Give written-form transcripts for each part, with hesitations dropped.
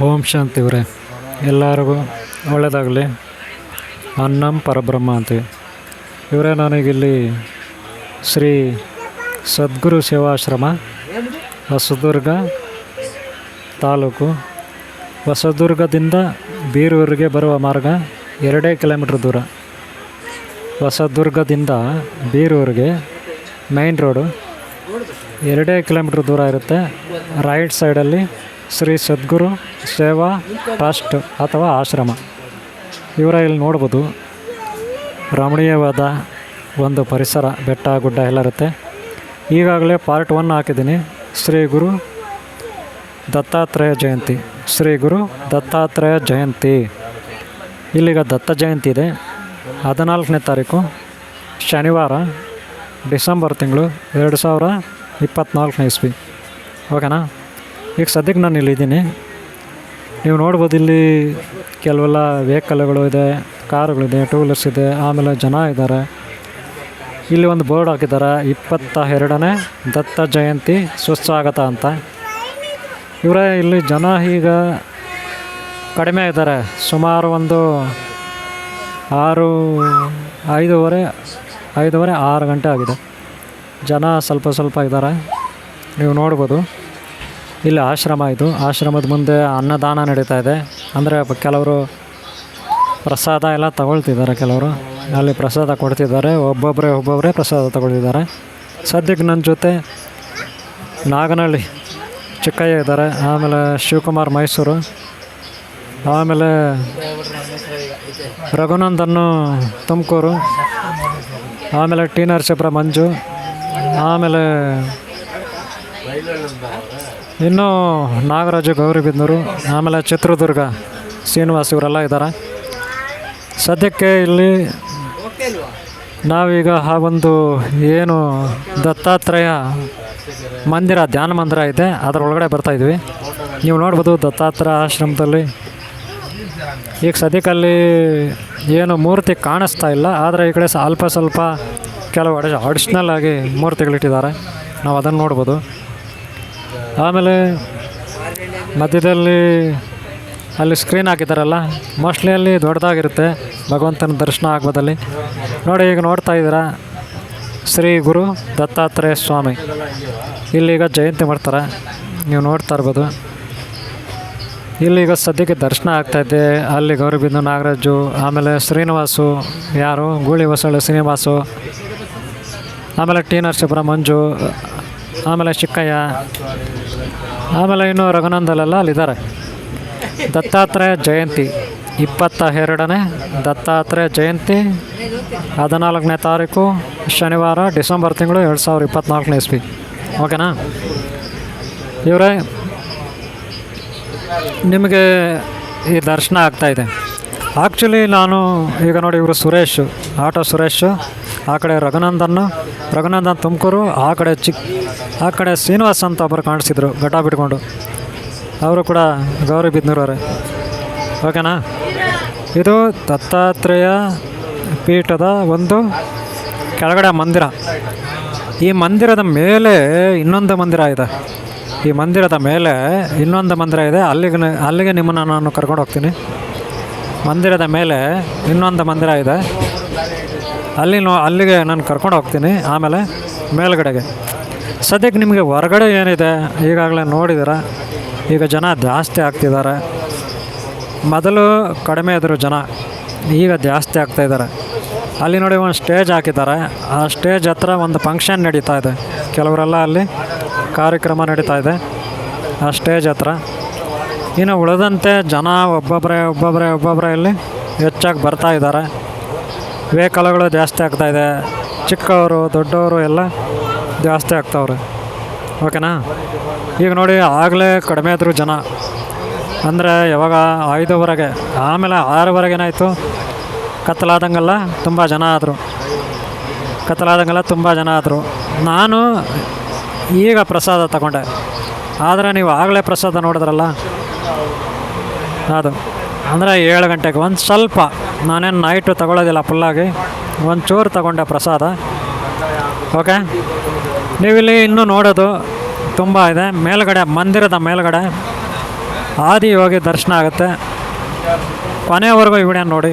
ಓಂ ಶಾಂತಿ ಇವರೇ, ಎಲ್ಲರಿಗೂ ಒಳ್ಳೆಯದಾಗಲಿ. ಅನ್ನಂ ಪರಬ್ರಹ್ಮ ಅಂತೀವಿ ಇವರೇ. ನನಗಿಲ್ಲಿ ಶ್ರೀ ಸದ್ಗುರು ಸೇವಾಶ್ರಮ, ಹೊಸದುರ್ಗ ತಾಲೂಕು. ಹೊಸದುರ್ಗದಿಂದ ಬೀರೂರಿಗೆ ಬರುವ ಮಾರ್ಗ 2 ಕಿಲೋಮೀಟ್ರ್ ದೂರ. ಹೊಸದುರ್ಗದಿಂದ ಬೀರೂರಿಗೆ ಮೈನ್ ರೋಡು 2 ಕಿಲೋಮೀಟ್ರ್ ದೂರ ಇರುತ್ತೆ. ರೈಟ್ ಸೈಡಲ್ಲಿ ಶ್ರೀ ಸದ್ಗುರು ಸೇವಾ ಟ್ರಸ್ಟ್ ಅಥವಾ ಆಶ್ರಮ. ಇವರ ಇಲ್ಲಿ ನೋಡ್ಬೋದು, ರಮಣೀಯವಾದ ಒಂದು ಪರಿಸರ, ಬೆಟ್ಟ ಗುಡ್ಡ ಎಲ್ಲ ಇರುತ್ತೆ. ಈಗಾಗಲೇ ಪಾರ್ಟ್ 1 ಹಾಕಿದ್ದೀನಿ. ಶ್ರೀ ಗುರು ದತ್ತಾತ್ರೇಯ ಜಯಂತಿ, ಶ್ರೀ ಗುರು ದತ್ತಾತ್ರೇಯ ಜಯಂತಿ. ಇಲ್ಲಿಗ ದತ್ತ ಜಯಂತಿ ಇದೆ. 14ನೇ ತಾರೀಕು ಶನಿವಾರ, ಡಿಸೆಂಬರ್ ತಿಂಗಳು 2024 ಇಸ್ವಿ. ಓಕೆನಾ? ಈಗ ಸದ್ಯಕ್ಕೆ ನಾನು ಇಲ್ಲಿದ್ದೀನಿ. ನೀವು ನೋಡ್ಬೋದು, ಇಲ್ಲಿ ಕೆಲವೆಲ್ಲ ವೆಹಿಕಲ್ಗಳು ಇದೆ, ಕಾರುಗಳಿದೆ, ಟೂ ವೀಲರ್ಸ್ ಇದೆ, ಆಮೇಲೆ ಜನ ಇದ್ದಾರೆ. ಇಲ್ಲಿ ಒಂದು ಬೋರ್ಡ್ ಹಾಕಿದ್ದಾರೆ, 22ನೇ ದತ್ತ ಜಯಂತಿ ಸುಸ್ವಾಗತ ಅಂತ. ಇವರೇ ಇಲ್ಲಿ ಜನ ಈಗ ಕಡಿಮೆ ಇದ್ದಾರೆ. ಸುಮಾರು ಒಂದು 5:30 ಗಂಟೆ ಆಗಿದೆ. ಜನ ಸ್ವಲ್ಪ ಇದ್ದಾರೆ. ನೀವು ನೋಡ್ಬೋದು, ಇಲ್ಲಿ ಆಶ್ರಮ ಇದು. ಆಶ್ರಮದ ಮುಂದೆ ಅನ್ನದಾನ ನಡೀತಾ ಇದೆ. ಅಂದರೆ ಕೆಲವರು ಪ್ರಸಾದ ಎಲ್ಲ ತಗೊಳ್ತಿದ್ದಾರೆ, ಕೆಲವರು ಅಲ್ಲಿ ಪ್ರಸಾದ ಕೊಡ್ತಿದ್ದಾರೆ. ಒಬ್ಬೊಬ್ಬರೇ ಪ್ರಸಾದ ತಗೊಳ್ತಿದ್ದಾರೆ. ಸದ್ಯಕ್ಕೆ ನನ್ನ ಜೊತೆ ನಾಗನಹಳ್ಳಿ ಚಿಕ್ಕಯ್ಯ ಇದ್ದಾರೆ, ಆಮೇಲೆ ಶಿವಕುಮಾರ್ ಮೈಸೂರು, ಆಮೇಲೆ ರಘುನಂದನ್ನು ತುಮಕೂರು, ಆಮೇಲೆ ಟಿ ನರಸೀಪುರ ಮಂಜು, ಆಮೇಲೆ ಇನ್ನೂ ನಾಗರಾಜು ಗೌರಿಬಿದನೂರು, ಆಮೇಲೆ ಚಿತ್ರದುರ್ಗ ಶ್ರೀನಿವಾಸ್, ಇವರೆಲ್ಲ ಇದ್ದಾರೆ. ಸದ್ಯಕ್ಕೆ ಇಲ್ಲಿ ನಾವೀಗ ಆ ಒಂದು ಏನು ದತ್ತಾತ್ರೇಯ ಮಂದಿರ, ಧ್ಯಾನ ಮಂದಿರ ಇದೆ, ಅದರ ಒಳಗಡೆ ಬರ್ತಾಯಿದ್ವಿ. ನೀವು ನೋಡ್ಬೋದು ದತ್ತಾತ್ರೇಯ ಆಶ್ರಮದಲ್ಲಿ ಈಗ ಸದ್ಯಕ್ಕಲ್ಲಿ ಏನು ಮೂರ್ತಿ ಕಾಣಿಸ್ತಾ ಇಲ್ಲ. ಆದರೆ ಈ ಕಡೆ ಸ್ವಲ್ಪ ಕೆಲವು ಅಡಿಷ್ನಲ್ ಆಗಿ ಮೂರ್ತಿಗಳಿಟ್ಟಿದ್ದಾರೆ, ನಾವು ಅದನ್ನು ನೋಡ್ಬೋದು. ಆಮೇಲೆ ಮಧ್ಯದಲ್ಲಿ ಅಲ್ಲಿ ಸ್ಕ್ರೀನ್ ಹಾಕಿದ್ದಾರಲ್ಲ, ಮೋಸ್ಟ್ಲಿ ಅಲ್ಲಿ ದೊಡ್ಡದಾಗಿರುತ್ತೆ, ಭಗವಂತನ ದರ್ಶನ ಆಗ್ಬೋದಲ್ಲಿ. ನೋಡಿ, ಈಗ ನೋಡ್ತಾ ಇದ್ದೀರಾ ಶ್ರೀ ಗುರು ದತ್ತಾತ್ರೇಯ ಸ್ವಾಮಿ. ಇಲ್ಲೀಗ ಜಯಂತಿ ಮಾಡ್ತಾರೆ, ನೀವು ನೋಡ್ತಾ ಇರ್ಬೋದು. ಇಲ್ಲೀಗ ಸದ್ಯಕ್ಕೆ ದರ್ಶನ ಆಗ್ತಾಯಿದೆ. ಅಲ್ಲಿ ಗೌರಿಬಿದನೂರು ನಾಗರಾಜು, ಆಮೇಲೆ ಶ್ರೀನಿವಾಸು, ಯಾರು ಗೂಳಿ ಹೊಸಳ್ಳಿ ಶ್ರೀನಿವಾಸು, ಆಮೇಲೆ ಟಿ ನರಸೀಪುರ ಮಂಜು, ಆಮೇಲೆ ಚಿಕ್ಕಯ್ಯ, ಆಮೇಲೆ ಇನ್ನೂ ರಘುನಂದಲೆಲ್ಲ ಅಲ್ಲಿದ್ದಾರೆ. ದತ್ತಾತ್ರೇಯ ಜಯಂತಿ 22ನೇ ದತ್ತಾತ್ರೇಯ ಜಯಂತಿ, 14ನೇ ತಾರೀಕು ಶನಿವಾರ, ಡಿಸೆಂಬರ್ ತಿಂಗಳು 2024 ಇಸ್ವಿ. ಓಕೆನಾ? ಇವರೇ, ನಿಮಗೆ ಈ ದರ್ಶನ ಆಗ್ತಾಯಿದೆ. ಆ್ಯಕ್ಚುಲಿ ನಾನು ಈಗ ನೋಡಿ, ಇವರು ಸುರೇಶ್, ಆಟೋ ಸುರೇಶು, ಆ ಕಡೆ ರಘುನಂದನ್ ತುಮಕೂರು, ಆ ಕಡೆ ಶ್ರೀನಿವಾಸ್ ಅಂತ ಒಬ್ಬರು ಕಾಣಿಸಿದ್ರು ಘಟ ಬಿಟ್ಕೊಂಡು, ಅವರು ಕೂಡ ಗೌರಿಬಿದನೂರವರೇ. ಓಕೆನಾ? ಇದು ದತ್ತಾತ್ರೇಯ ಪೀಠದ ಒಂದು ಕೆಳಗಡೆ ಮಂದಿರ. ಈ ಮಂದಿರದ ಮೇಲೆ ಇನ್ನೊಂದು ಮಂದಿರ ಇದೆ. ಈ ಮಂದಿರದ ಮೇಲೆ ಇನ್ನೊಂದು ಮಂದಿರ ಇದೆ. ಅಲ್ಲಿಗೆ ನಿಮ್ಮನ್ನು ನಾನು ಕರ್ಕೊಂಡು ಹೋಗ್ತೀನಿ. ಮಂದಿರದ ಮೇಲೆ ಇನ್ನೊಂದು ಮಂದಿರ ಇದೆ, ಅಲ್ಲಿಗೆ ನಾನು ಕರ್ಕೊಂಡು ಹೋಗ್ತೀನಿ. ಆಮೇಲೆ ಮೇಲ್ಗಡೆಗೆ ಸದ್ಯಕ್ಕೆ ನಿಮಗೆ ಹೊರಗಡೆ ಏನಿದೆ ಈಗಾಗಲೇ ನೋಡಿದ್ದೀರ. ಈಗ ಜನ ಜಾಸ್ತಿ ಆಗ್ತಿದ್ದಾರೆ. ಮೊದಲು ಕಡಿಮೆ ಇದ್ದರು ಜನ, ಈಗ ಜಾಸ್ತಿ ಆಗ್ತಾಯಿದ್ದಾರೆ. ಅಲ್ಲಿ ನೋಡಿ ಒಂದು ಸ್ಟೇಜ್ ಹಾಕಿದ್ದಾರೆ. ಆ ಸ್ಟೇಜ್ ಹತ್ರ ಒಂದು ಫಂಕ್ಷನ್ ನಡೀತಾ ಇದೆ. ಕೆಲವರೆಲ್ಲ ಅಲ್ಲಿ ಕಾರ್ಯಕ್ರಮ ನಡೀತಾ ಇದೆ ಆ ಸ್ಟೇಜ್ ಹತ್ರ. ಇನ್ನು ಉಳಿದಂತೆ ಜನ ಒಬ್ಬೊಬ್ಬರೇ ಇಲ್ಲಿ ಹೆಚ್ಚಾಗಿ ಬರ್ತಾ ಇದ್ದಾರೆ. ವೆಹಿಕಲ್ಗಳು ಜಾಸ್ತಿ ಆಗ್ತಾಯಿದೆ. ಚಿಕ್ಕವರು ದೊಡ್ಡವರು ಎಲ್ಲ ಜಾಸ್ತಿ ಆಗ್ತಾವ್ರೆ. ಓಕೆನಾ? ಈಗ ನೋಡಿ, ಆಗಲೇ ಕಡಿಮೆ ಇದ್ದರು ಜನ. ಅಂದರೆ ಯಾವಾಗ 5:00ವರೆಗೆ, ಆಮೇಲೆ 6:00ವರೆಗೆ ಏನಾಯಿತು, ಕತ್ತಲಾದಂಗೆಲ್ಲ ತುಂಬ ಜನ ಆದರು. ನಾನು ಈಗ ಪ್ರಸಾದ ತಗೊಂಡೆ. ಆದರೆ ನೀವು ಆಗಲೇ ಪ್ರಸಾದ ನೋಡಿದ್ರಲ್ಲ, ಅದು ಅಂದರೆ 7 ಗಂಟೆಗೆ ಒಂದು ಸ್ವಲ್ಪ, ನಾನೇನು ನೈಟು ತಗೊಳ್ಳೋದಿಲ್ಲ ಫುಲ್ಲಾಗಿ, ಒಂಚೂರು ತಗೊಂಡೆ ಪ್ರಸಾದ. ಓಕೆ, ನೀವಿಲ್ಲಿ ಇನ್ನೂ ನೋಡೋದು ತುಂಬ ಇದೆ. ಮೇಲ್ಗಡೆ, ಮಂದಿರದ ಮೇಲ್ಗಡೆ ಆದಿಯೋಗಿ ದರ್ಶನ ಆಗುತ್ತೆ. ಕೊನೆವರೆಗೂ ಈ ವಿಡಿಯೋ ನೋಡಿ,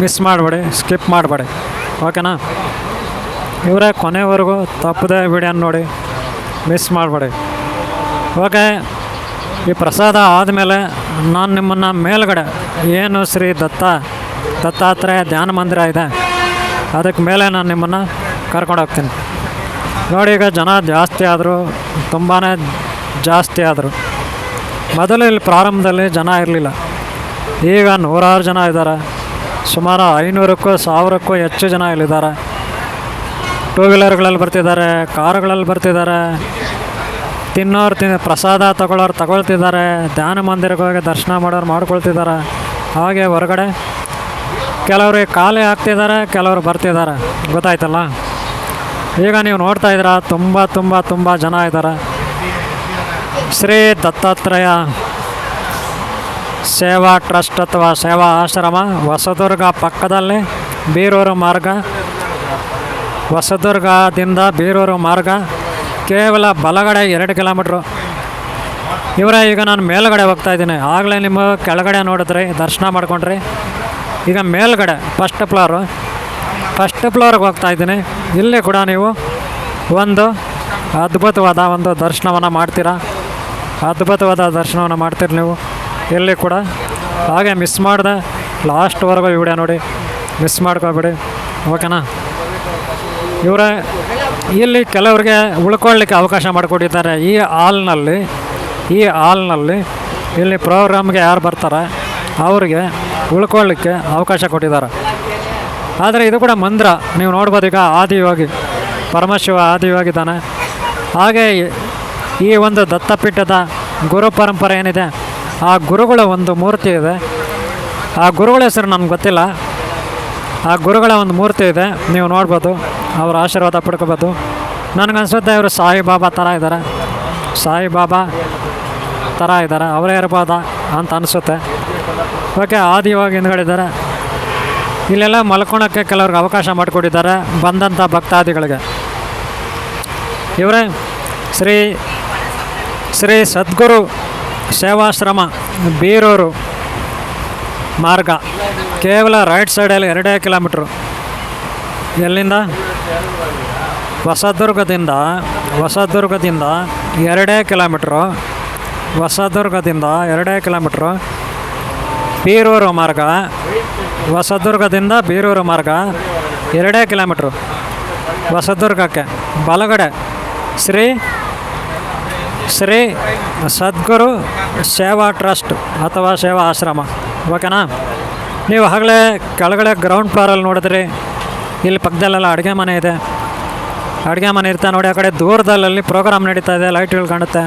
ಮಿಸ್ ಮಾಡಬೇಡಿ, ಸ್ಕಿಪ್ ಮಾಡಬೇಡಿ, ಓಕೆನಾ. ಇವರೇ ಕೊನೆವರೆಗೂ ತಪ್ಪದೆ ವಿಡಿಯೋ ನೋಡಿ, ಮಿಸ್ ಮಾಡಬೇಡಿ, ಓಕೆ. ಈ ಪ್ರಸಾದ ಆದಮೇಲೆ ನಾನು ನಿಮ್ಮನ್ನು ಮೇಲ್ಗಡೆ ಏನು ಶ್ರೀ ದತ್ತಾತ್ರೇಯ ಧ್ಯಾನ ಮಂದಿರ ಇದೆ, ಅದಕ್ಕೆ ಮೇಲೆ ನಾನು ನಿಮ್ಮನ್ನು ಕರ್ಕೊಂಡು ಹೋಗ್ತೀನಿ. ನೋಡಿ, ಈಗ ಜನ ಜಾಸ್ತಿ ಆದರು, ತುಂಬಾ ಜಾಸ್ತಿ ಆದರು. ಮೊದಲು ಇಲ್ಲಿ ಪ್ರಾರಂಭದಲ್ಲಿ ಜನ ಇರಲಿಲ್ಲ, ಈಗ ನೂರಾರು ಜನ ಇದ್ದಾರೆ. ಸುಮಾರು 500ಕ್ಕೂ 1000ಕ್ಕೂ ಹೆಚ್ಚು ಜನ ಇಲ್ಲಿದ್ದಾರೆ. ಟೂ ವೀಲರ್ಗಳಲ್ಲಿ ಬರ್ತಿದ್ದಾರೆ, ಕಾರುಗಳಲ್ಲಿ ಬರ್ತಿದ್ದಾರೆ, ತಿನ್ನೋರು ಪ್ರಸಾದ ತಗೊಳ್ಳೋರು ತಗೊಳ್ತಿದ್ದಾರೆ, ಧ್ಯಾನ ಮಂದಿರಕ್ಕೆ ಹೋಗಿ ದರ್ಶನ ಮಾಡೋರು ಮಾಡ್ಕೊಳ್ತಿದ್ದಾರೆ. ಹಾಗೆ ಹೊರಗಡೆ ಕೆಲವ್ರಿಗೆ ಖಾಲಿ ಆಗ್ತಿದ್ದಾರೆ, ಕೆಲವರು ಬರ್ತಿದ್ದಾರೆ, ಗೊತ್ತಾಯ್ತಲ್ಲ. ಈಗ ನೀವು ನೋಡ್ತಾ ಇದ್ದೀರಾ, ತುಂಬ ತುಂಬ ತುಂಬ ಜನ ಇದ್ದಾರೆ. ಶ್ರೀ ದತ್ತಾತ್ರೇಯ ಸೇವಾ ಟ್ರಸ್ಟ್ ಅಥವಾ ಸೇವಾ ಆಶ್ರಮ, ಹೊಸದುರ್ಗ ಪಕ್ಕದಲ್ಲಿ, ಬೀರೂರು ಮಾರ್ಗ, ಹೊಸದುರ್ಗದಿಂದ ಬೀರೂರು ಮಾರ್ಗ, ಕೇವಲ ಬಲಗಡೆ 2 ಕಿಲೋಮೀಟ್ರು. ಇವರೇ. ಈಗ ನಾನು ಮೇಲ್ಗಡೆ ಹೋಗ್ತಾಯಿದ್ದೀನಿ. ಆಗಲೇ ನಿಮ್ಮ ಕೆಳಗಡೆ ನೋಡಿದ್ರಿ, ದರ್ಶನ ಮಾಡ್ಕೊಂಡ್ರಿ. ಈಗ ಮೇಲ್ಗಡೆ ಫಸ್ಟ್ ಫ್ಲೋರ್ಗೆ ಹೋಗ್ತಾಯಿದ್ದೀನಿ. ಇಲ್ಲಿ ಕೂಡ ನೀವು ಒಂದು ಅದ್ಭುತವಾದ ಒಂದು ದರ್ಶನವನ್ನು ಮಾಡ್ತೀರಾ, ಅದ್ಭುತವಾದ ದರ್ಶನವನ್ನು ಮಾಡ್ತೀರಿ ನೀವು ಇಲ್ಲಿ ಕೂಡ. ಹಾಗೆ ಮಿಸ್ ಮಾಡಿದೆ ಲಾಸ್ಟ್ವರೆಗೂ ಈ ವಿಡಿಯೋ ನೋಡಿ, ಮಿಸ್ ಮಾಡ್ಕೋಬೇಡಿ, ಓಕೆನಾ. ಇವರೇ. ಇಲ್ಲಿ ಕೆಲವರಿಗೆ ಉಳ್ಕೊಳ್ಳಿಕ್ಕೆ ಅವಕಾಶ ಮಾಡಿಕೊಟ್ಟಿದ್ದಾರೆ. ಈ ಹಾಲ್ನಲ್ಲಿ ಇಲ್ಲಿ ಪ್ರೋಗ್ರಾಮ್ಗೆ ಯಾರು ಬರ್ತಾರೆ ಅವರಿಗೆ ಉಳ್ಕೊಳ್ಳಿಕ್ಕೆ ಅವಕಾಶ ಕೊಟ್ಟಿದ್ದಾರೆ. ಆದರೆ ಇದು ಕೂಡ ಮಂದಿರ, ನೀವು ನೋಡ್ಬೋದು. ಈಗ ಆದಿಯೋಗಿ ಪರಮಶಿವ ಆದಿಯೋಗಿದ್ದಾನೆ. ಹಾಗೆ ಈ ಒಂದು ದತ್ತಪೀಠದ ಗುರು ಪರಂಪರೆ ಏನಿದೆ, ಆ ಗುರುಗಳ ಒಂದು ಮೂರ್ತಿ ಇದೆ. ಆ ಗುರುಗಳ ಹೆಸರು ನನಗೆ ಗೊತ್ತಿಲ್ಲ. ಆ ಗುರುಗಳ ಒಂದು ಮೂರ್ತಿ ಇದೆ, ನೀವು ನೋಡ್ಬೋದು. ಅವರ ಆಶೀರ್ವಾದ ಪಡ್ಕೋಬೋದು. ನನಗನ್ಸುತ್ತೆ ಇವರು ಸಾಯಿಬಾಬಾ ಥರ ಇದ್ದಾರೆ, ಸಾಯಿಬಾಬಾ ಥರ ಇದ್ದಾರೆ, ಅವರೇ ಇರ್ಬೋದಾ ಅಂತ ಅನಿಸುತ್ತೆ, ಓಕೆ. ಆದಿಯೋಗಿ ಹಿಂದ್ಗಡಿದ್ದಾರೆ. ಇಲ್ಲೆಲ್ಲ ಮಲ್ಕೊಳೋಕ್ಕೆ ಕೆಲವ್ರಿಗೆ ಅವಕಾಶ ಮಾಡಿಕೊಟ್ಟಿದ್ದಾರೆ, ಬಂದಂಥ ಭಕ್ತಾದಿಗಳಿಗೆ. ಇವರೇ ಶ್ರೀ ಸದ್ಗುರು ಸೇವಾಶ್ರಮ, ಬೀರೂರು ಮಾರ್ಗ, ಕೇವಲ ರೈಟ್ ಸೈಡಲ್ಲಿ 2 ಕಿಲೋಮೀಟ್ರು. ಎಲ್ಲಿಂದ? ಹೊಸದುರ್ಗದಿಂದ 2 ಕಿಲೋಮೀಟ್ರು. ಹೊಸದುರ್ಗದಿಂದ 2 ಕಿಲೋಮೀಟ್ರು. ಬೀರೂರು ಮಾರ್ಗ, ಹೊಸದುರ್ಗದಿಂದ ಬೀರೂರು ಮಾರ್ಗ 2 ಕಿಲೋಮೀಟ್ರು. ಹೊಸದುರ್ಗಕ್ಕೆ ಬಲಗಡೆ ಶ್ರೀ ಸದ್ಗುರು ಸೇವಾ ಟ್ರಸ್ಟ್ ಅಥವಾ ಸೇವಾ ಆಶ್ರಮ, ಓಕೆನಾ. ನೀವು ಆಗಲೇ ಕೆಳಗಡೆ ಗ್ರೌಂಡ್ ಫ್ಲೋರಲ್ಲಿ ನೋಡಿದ್ರಿ, ಇಲ್ಲಿ ಪಕ್ಕದಲ್ಲೆಲ್ಲ ಅಡುಗೆ ಮನೆ ಇದೆ. ಅಡುಗೆ ಮನೆ ಇರ್ತಾ ನೋಡಿ. ಆ ಕಡೆ ದೂರದಲ್ಲಿ ಪ್ರೋಗ್ರಾಮ್ ನಡೀತಾ ಇದೆ, ಲೈಟ್ಗಳು ಕಾಣುತ್ತೆ.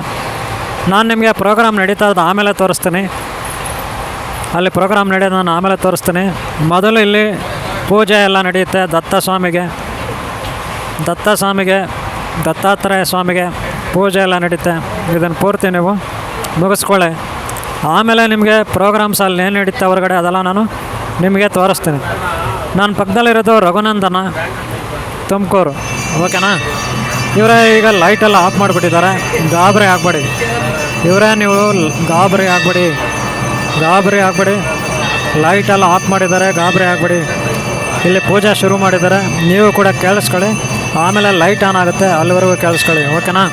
ನಾನು ನಿಮಗೆ ಪ್ರೋಗ್ರಾಮ್ ನಡೀತಾ ಇದ್ದು ಆಮೇಲೆ ತೋರಿಸ್ತೀನಿ. ಅಲ್ಲಿ ಪ್ರೋಗ್ರಾಮ್ ನಡೆಯೋದು ನಾನು ಆಮೇಲೆ ತೋರಿಸ್ತೀನಿ. ಮೊದಲು ಇಲ್ಲಿ ಪೂಜೆ ಎಲ್ಲ ನಡೆಯುತ್ತೆ. ದತ್ತಾತ್ರೇಯ ಸ್ವಾಮಿಗೆ ಪೂಜೆ ಎಲ್ಲ ನಡೀತೆ. ಇದನ್ನು ಪೂರ್ತಿ ನೀವು ಮುಗಿಸ್ಕೊಳ್ಳಿ. ಆಮೇಲೆ ನಿಮಗೆ ಪ್ರೋಗ್ರಾಮ್ಸ್ ಅಲ್ಲಿ ಏನು ನಡೀತೆ ಹೊರಗಡೆ, ಅದೆಲ್ಲ ನಾನು ನಿಮಗೆ ತೋರಿಸ್ತೀನಿ. ನಾನು ಪಕ್ಕದಲ್ಲಿರೋದು ರಘುನಂದನ, ತುಮಕೂರು, ಓಕೆನಾ. ಇವರೇ. ಈಗ ಲೈಟೆಲ್ಲ ಆಫ್ ಮಾಡಿಬಿಟ್ಟಿದ್ದಾರೆ, ಗಾಬರಿ ಆಗಬೇಡಿ. ಇವರೇ. ನೀವು ಗಾಬರಿ ಆಗಬೇಡಿ. ಲೈಟೆಲ್ಲ ಆಫ್ ಮಾಡಿದ್ದಾರೆ, ಗಾಬರಿ ಆಗಬೇಡಿ. ಇಲ್ಲಿ ಪೂಜೆ ಶುರು ಮಾಡಿದ್ದಾರೆ, ನೀವು ಕೂಡ ಕೇಳಿಸ್ಕೊಳ್ಳಿ. ಆಮೇಲೆ ಲೈಟ್ ಆನ್ ಆಗುತ್ತೆ, ಅಲ್ಲಿವರೆಗೂ ಕೇಳಿಸ್ಕೊಳ್ಳಿ, ಓಕೆನಾ.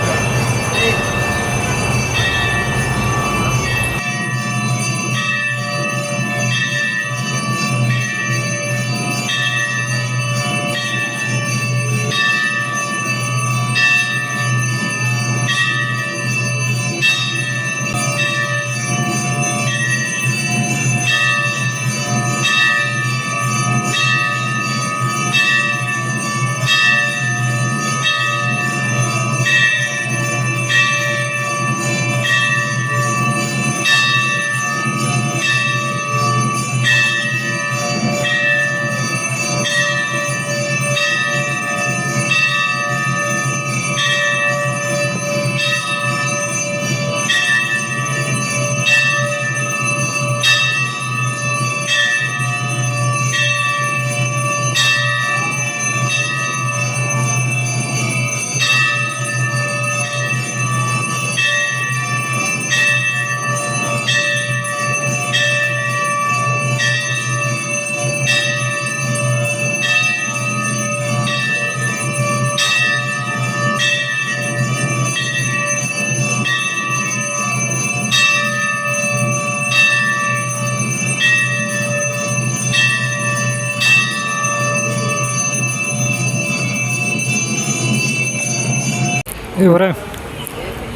ಇವರೇ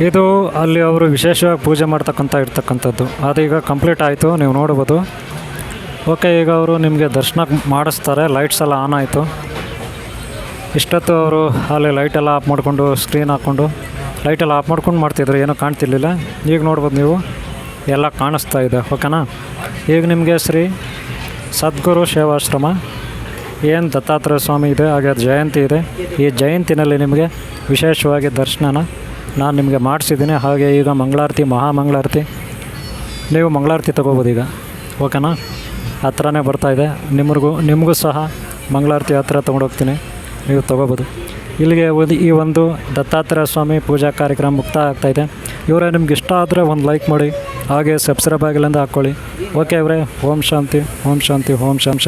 ಇದು ಅಲ್ಲಿ ಅವರು ವಿಶೇಷವಾಗಿ ಪೂಜೆ ಇರ್ತಕ್ಕಂಥದ್ದು ಅದೀಗ ಕಂಪ್ಲೀಟ್ ಆಯಿತು, ನೀವು ನೋಡ್ಬೋದು. ಓಕೆ, ಈಗ ಅವರು ನಿಮಗೆ ದರ್ಶನ ಮಾಡಿಸ್ತಾರೆ. ಲೈಟ್ಸ್ ಎಲ್ಲ ಆನ್ ಆಯಿತು. ಇಷ್ಟೊತ್ತು ಅವರು ಅಲ್ಲಿ ಲೈಟೆಲ್ಲ ಆಫ್ ಮಾಡಿಕೊಂಡು ಸ್ಕ್ರೀನ್ ಹಾಕ್ಕೊಂಡು ಲೈಟೆಲ್ಲ ಆಫ್ ಮಾಡ್ಕೊಂಡು ಮಾಡ್ತಿದ್ರು, ಏನೂ ಕಾಣ್ತಿರ್ಲಿಲ್ಲ. ಈಗ ನೋಡ್ಬೋದು ನೀವು, ಎಲ್ಲ ಕಾಣಿಸ್ತಾ ಇದೆ. ಓಕೆನಾ. ಈಗ ನಿಮಗೆ ಶ್ರೀ ಸದ್ಗುರು ಸೇವಾಶ್ರಮ ಏನು ದತ್ತಾತ್ರೇಯ ಸ್ವಾಮಿ ಇದೆ, ಹಾಗೆ ಜಯಂತಿ ಇದೆ. ಈ ಜಯಂತಿನಲ್ಲಿ ನಿಮಗೆ ವಿಶೇಷವಾಗಿ ದರ್ಶನನ ನಾನು ನಿಮಗೆ ಮಾಡಿಸಿದ್ದೀನಿ. ಹಾಗೆ ಈಗ ಮಂಗಳಾರತಿ, ಮಹಾಮಂಗಳಾರತಿ, ನೀವು ಮಂಗಳಾರತಿ ತೊಗೋಬೋದು ಈಗ. ಓಕೆನಾ. ಹತ್ರನೇ ಬರ್ತಾಯಿದೆ. ನಿಮಗೂ ಸಹ ಮಂಗಳಾರತಿ ಹತ್ರ ತೊಗೊಂಡೋಗ್ತೀನಿ, ನೀವು ತೊಗೋಬೋದು. ಇಲ್ಲಿಗೆ ಈ ಒಂದು ದತ್ತಾತ್ರೇಯ ಸ್ವಾಮಿ ಪೂಜಾ ಕಾರ್ಯಕ್ರಮ ಮುಕ್ತಾಯ ಆಗ್ತಾಯಿದೆ. ಇವರೇ ನಿಮ್ಗೆ ಇಷ್ಟ ಆದರೆ ಒಂದು ಲೈಕ್ ಮಾಡಿ, ಹಾಗೆ ಸಬ್ಸ್ಕ್ರೈಬ್ ಆಗಿಲ್ಲ ಹಾಕ್ಕೊಳ್ಳಿ. ಓಕೆ ಇವರೇ, ಓಂ ಶಾಂತಿ, ಓಂ ಶಾಂತಿ, ಓಂ ಶಾಂತಿ.